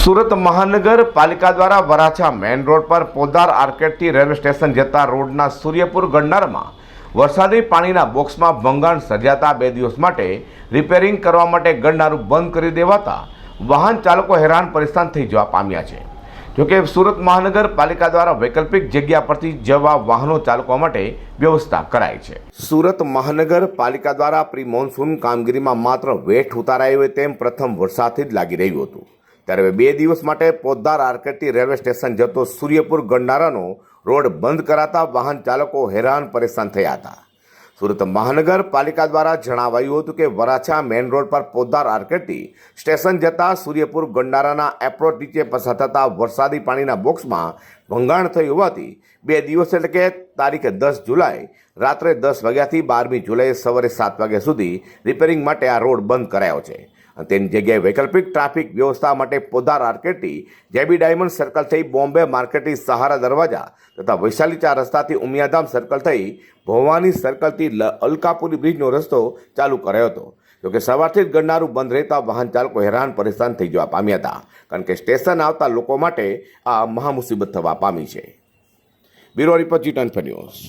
સુરત મહાનગરપાલિકા દ્વારા Varachha main road પર પોદાર આર્કેડથી રેલવે સ્ટેશન જતા રોડના સૂર્યપુર ગંડારમાં વરસાદી પાણીના બોક્સમાં ભંગાણ સર્જાતા 2 દિવસ માટે રિપેરિંગ કરવા માટે ગંડારું બંધ કરી દેવાતા વાહન ચાલકો હેરાન પરેશાન થઈ જવા પામ્યા છે। જોકે સુરત મહાનગરપાલિકા દ્વારા વૈકલ્પિક જગ્યા પરથી જવા વાહનો ચાલકો માટે વ્યવસ્થા કરાઈ છે। સુરત મહાનગરપાલિકા દ્વારા પ્રી મોન્સૂન કામગીરીમાં માત્ર વેઠ ઉતારાઈ હોય તેમ પ્રથમ વરસાદથી જ લાગી રહ્યું હતું। ત્યારે 2 દિવસ માટે પોદાર આર્કેડથી રેલવે સ્ટેશન જતો સૂર્યપુર ગંડારાનો રોડ બંધ કરાતા વાહન ચાલકો હેરાન પરેશાન થયા હતા। સુરત મહાનગરપાલિકા દ્વારા જણાવાયું હતું કે વરાછા મેઇન રોડ પર પોદાર આર્કેડથી સ્ટેશન જતા સૂર્યપુર ગંડારાના એપ્રોચ નીચે પસાર થતા વરસાદી પાણીના બોક્સમાં ભંગાણ થયું હોવાથી 2 દિવસ એટલે કે તારીખ 10 જુલાઈ રાત્રે 10 વાગ્યાથી 12મી જુલાઈ સવારે 7 વાગ્યા સુધી રિપેરિંગ માટે આ રોડ બંધ કરાયો છે। તેની જગ્યાએ વૈકલ્પિક ટ્રાફિક વ્યવસ્થા માટે પોદાર આર્કેડથી જેબી ડાયમંડ સર્કલ થઈ બોમ્બે માર્કેટથી સહારા દરવાજા તથા વૈશાલી 4 રસ્તાથી ઉમિયાધામ સર્કલ થઈ ભવાની સર્કલથી અલકાપુરી બ્રિજનો રસ્તો ચાલુ કરાયો હતો। જોકે સવારથી જ ગંડારું બંધ રહેતા વાહન ચાલકો હેરાન પરેશાન થઈ જવા પામ્યા હતા, કારણ કે સ્ટેશન આવતા લોકો માટે આ મહામુસીબત થવા પામી છે। Bureau report G24 news.